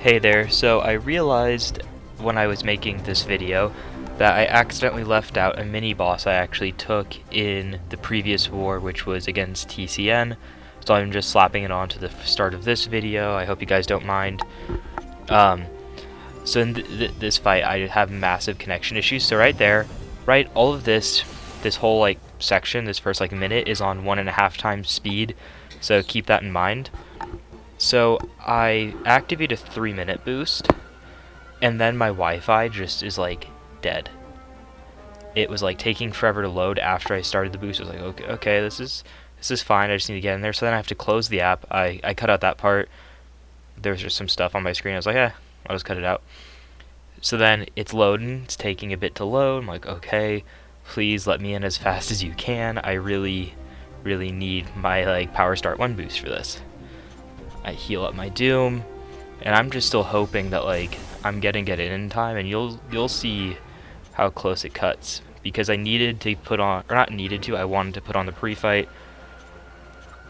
Hey there, so I realized when I was making this video that I accidentally left out a mini boss I actually took in the previous war, which was against TCN, so I'm just slapping it on to the start of this video. I hope you guys don't mind. So in this fight I have massive connection issues, so right there, all of this whole like section, this first like minute is on 1.5 times speed, so keep that in mind. So I activate a 3-minute boost, and then my Wi-Fi just is like dead. It was like taking forever to load after I started the boost. I was like, okay, this is fine. I just need to get in there. So then I have to close the app. I cut out that part. There was just some stuff on my screen. I was like, I'll just cut it out. So then it's loading. It's taking a bit to load. I'm like, okay, please let me in as fast as you can. I really need my like power start 1 boost for this. I heal up my Doom, and I'm just still hoping that like I'm getting it in time, and you'll see how close it cuts, because I needed to put on, or not needed to, I wanted to put on the pre-fight.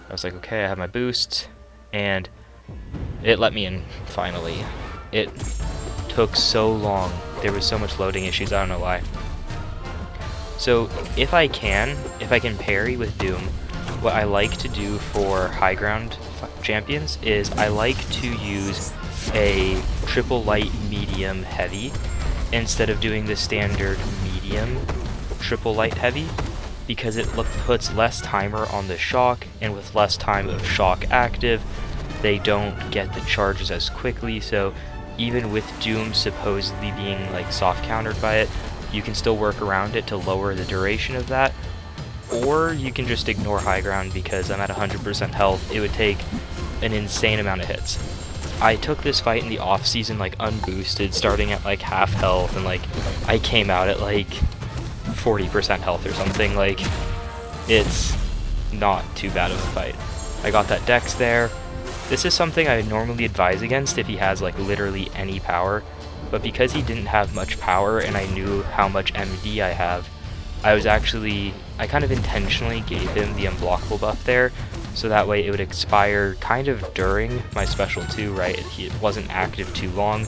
I was like, okay, I have my boost, and it let me in finally. It took so long. There was so much loading issues, I don't know why. So if I can parry with Doom, what I like to do for high ground champions is I like to use a triple light medium heavy instead of doing the standard medium triple light heavy, because it puts less timer on the shock, and with less time of shock active they don't get the charges as quickly. So even with Doom supposedly being like soft countered by it, you can still work around it to lower the duration of that. Or you can just ignore high ground, because I'm at 100% health. It would take an insane amount of hits. I took this fight in the off season like unboosted, starting at like half health, and like I came out at like 40% health or something. Like, it's not too bad of a fight. I got that dex there. This is something I would normally advise against if he has like literally any power, but because he didn't have much power and I knew how much MD I have, I kind of intentionally gave him the unblockable buff there, so that way it would expire kind of during my special 2, right? It wasn't active too long,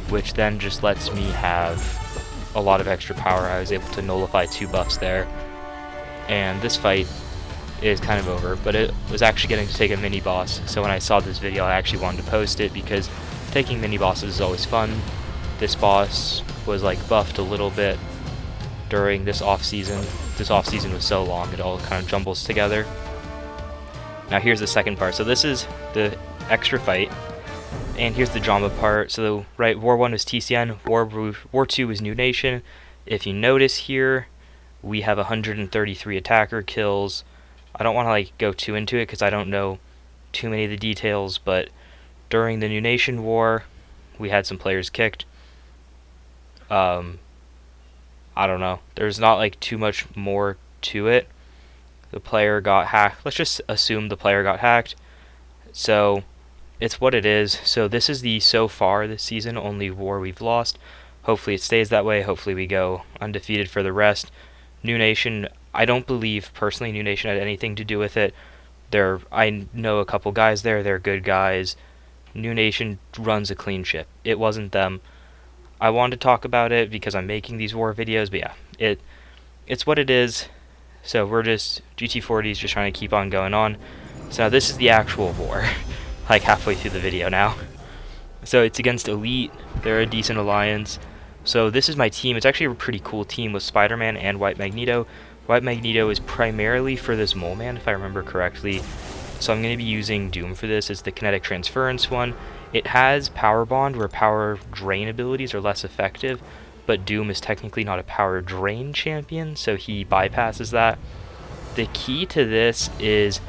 which then just lets me have a lot of extra power. I was able to nullify 2 buffs there, and this fight is kind of over, but it was actually getting to take a mini boss, so when I saw this video I actually wanted to post it, because taking mini bosses is always fun. This boss was like buffed a little bit during this off season. This off season was so long, it all kind of jumbles together. Now here's the second part. So this is the extra fight, and here's the drama part. So right, War 1 was TCN, War 2 was New Nation. If you notice here, we have 133 attacker kills. I don't want to like go too into it because I don't know too many of the details, but during the New Nation war, we had some players kicked. I don't know. There's not like too much more to it. The player got hacked. Let's just assume the player got hacked. So it's what it is. So this is the so far this season only war we've lost. Hopefully it stays that way. Hopefully we go undefeated for the rest. New Nation, I don't believe personally New Nation had anything to do with it. I know a couple guys there. They're good guys. New Nation runs a clean ship. It wasn't them. I wanted to talk about it because I'm making these war videos, but yeah, it's what it is. So we're just, GT40 is just trying to keep on going on. So now this is the actual war, like halfway through the video now. So it's against Elite. They're a decent alliance. So this is my team. It's actually a pretty cool team with Spider-Man and White Magneto. White Magneto is primarily for this Mole Man, if I remember correctly. So I'm going to be using Doom for this. It's the kinetic transference one. It has Power Bond, where power drain abilities are less effective, but Doom is technically not a power drain champion, so he bypasses that. The key to this is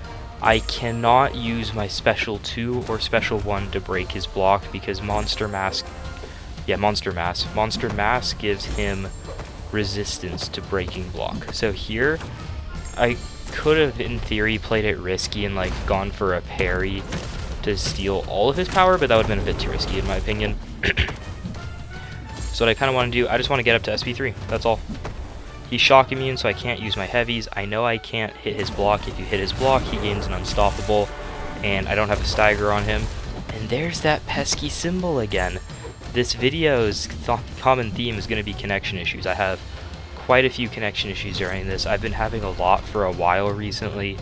I cannot use my special 2 or special 1 to break his block, because Monster Mask gives him resistance to breaking block. So here, I could have in theory played it risky and like gone for a parry to steal all of his power, but that would have been a bit too risky in my opinion. So what I kind of want to do, I just want to get up to SP3, that's all. He's shock immune, so I can't use my heavies. I know I can't hit his block. If you hit his block, he gains an unstoppable, and I don't have a stagger on him. And there's that pesky symbol again. This video's common theme is going to be connection issues. I have quite a few connection issues during this. I've been having a lot for a while recently.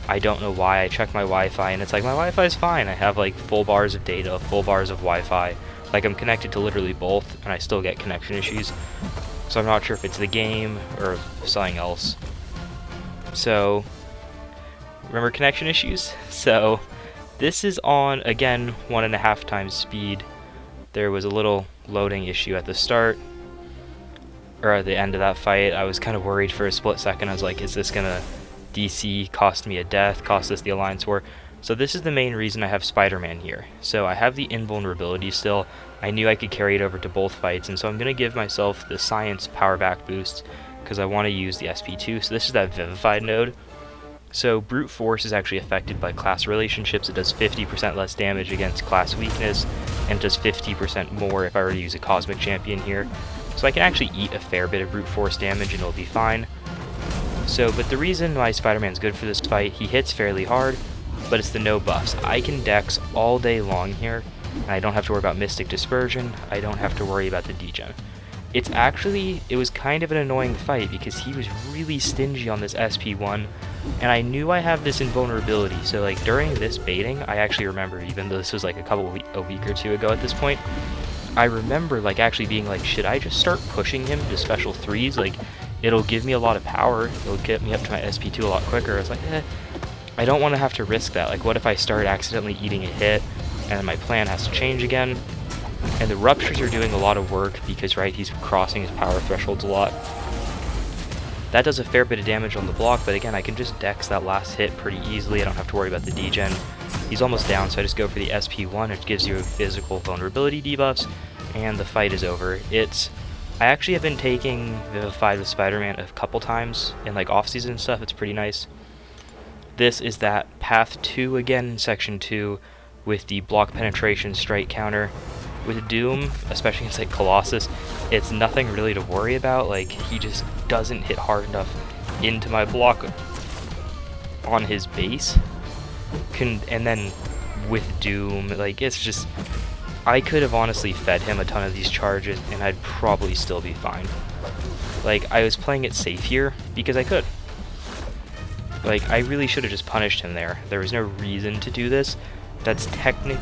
I don't know why. I check my Wi-Fi and it's like my Wi-Fi is fine. I have like full bars of data, full bars of Wi-Fi. Like I'm connected to literally both and I still get connection issues. So I'm not sure if it's the game or something else. So, remember connection issues? So, this is on, again, 1.5 times speed. There was a little loading issue at the start, or at the end of that fight. I was kind of worried for a split second. I was like, is this gonna DC, cost me a death, cost us the Alliance War? So this is the main reason I have Spider-Man here. So I have the invulnerability still. I knew I could carry it over to both fights, and so I'm gonna give myself the Science power back boost, because I want to use the SP2. So this is that Vivified node. So Brute Force is actually affected by class relationships. It does 50% less damage against class weakness, and does 50% more if I were to use a Cosmic Champion here. So I can actually eat a fair bit of Brute Force damage and it'll be fine. So, but the reason why Spider-Man's good for this fight, he hits fairly hard, but it's the no buffs. I can dex all day long here, and I don't have to worry about Mystic Dispersion. I don't have to worry about the degen. It was kind of an annoying fight because he was really stingy on this SP1, and I knew I have this invulnerability, so like during this baiting, I actually remember, even though this was like a week or two ago at this point, I remember like actually being like, should I just start pushing him to special 3s? Like, it'll give me a lot of power, it'll get me up to my SP2 a lot quicker. I was like, I don't want to have to risk that. Like, what if I start accidentally eating a hit, and my plan has to change again? And the Ruptures are doing a lot of work because, right, he's crossing his power thresholds a lot. That does a fair bit of damage on the block, but again, I can just dex that last hit pretty easily. I don't have to worry about the degen. He's almost down, so I just go for the SP1. It gives you physical vulnerability debuffs, and the fight is over. I actually have been taking Vivified with Spider-Man a couple times in like off-season stuff. It's pretty nice. This is that Path 2 again in Section 2 with the block penetration strike counter. With Doom, especially against like Colossus, it's nothing really to worry about. Like, he just doesn't hit hard enough into my block on his base. And then with Doom, like, it's just, I could have honestly fed him a ton of these charges and I'd probably still be fine. Like, I was playing it safe here because I could. Like, I really should have just punished him there. There was no reason to do this.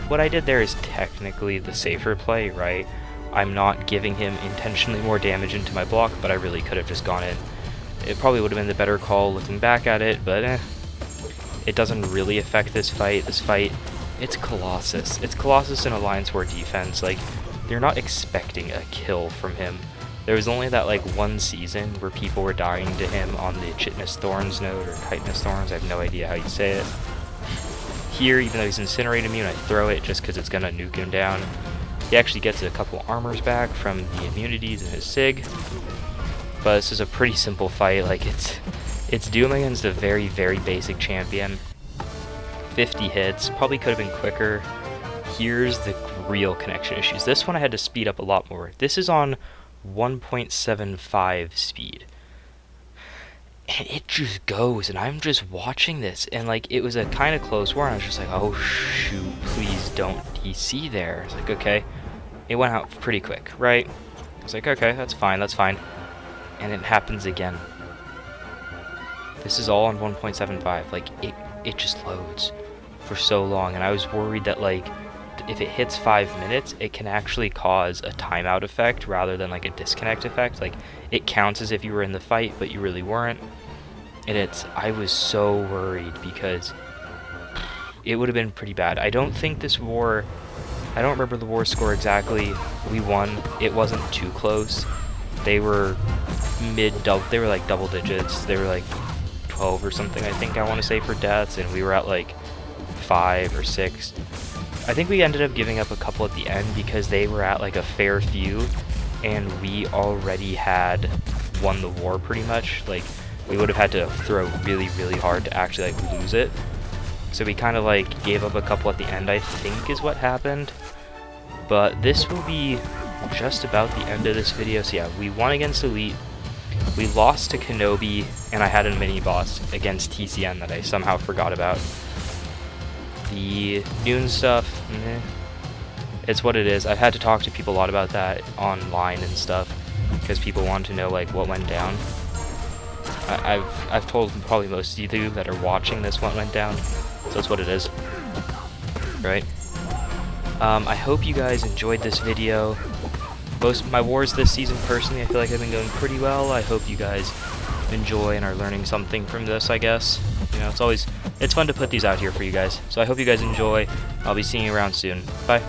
What I did there is technically the safer play, right? I'm not giving him intentionally more damage into my block, but I really could have just gone in. It probably would have been the better call looking back at it, but it doesn't really affect this fight. This fight, it's Colossus. It's Colossus in Alliance War defense. Like, they're not expecting a kill from him. There was only that like one season where people were dying to him on the Chitness Thorns node, or Chitinous Thorns, I have no idea how you say it. Here, even though he's Incinerate immune, I throw it just because it's going to nuke him down. He actually gets a couple armors back from the immunities in his SIG. But this is a pretty simple fight. Like, it's Doom against a very, very basic champion. 50 hits, probably could have been quicker. Here's the real connection issues. This one I had to speed up a lot more. This is on 1.75 speed. And it just goes, and I'm just watching this, and like, it was a kind of close war, and I was just like, oh shoot, please don't DC there. It's like, okay. It went out pretty quick, right? I was like, okay, that's fine. And it happens again. This is all on 1.75. Like, it just loads for so long, and I was worried that like, if it hits 5 minutes, it can actually cause a timeout effect rather than like a disconnect effect. Like, it counts as if you were in the fight, but you really weren't. And I was so worried because it would have been pretty bad. I don't think this war, I don't remember the war score exactly. We won. It wasn't too close. They were they were like double digits. They were like 12 or something, I think, I want to say, for deaths, and we were at like 5 or 6. I think we ended up giving up a couple at the end because they were at like a fair few, and we already had won the war pretty much. Like, we would have had to throw really, really hard to actually like lose it. So we kind of like gave up a couple at the end, I think is what happened. But this will be just about the end of this video. So yeah, we won against Elite. We lost to Kenobi, and I had a mini boss against TCN that I somehow forgot about. The newn stuff, It's what it is. I've had to talk to people a lot about that online and stuff, because people want to know like what went down. I've told probably most of you that are watching this what went down, so that's what it is, right? I hope you guys enjoyed this video. Most of my wars this season, personally, I feel like I've been going pretty well. I hope you guys enjoy and are learning something from this, I guess. You know, it's fun to put these out here for you guys. So I hope you guys enjoy. I'll be seeing you around soon. Bye.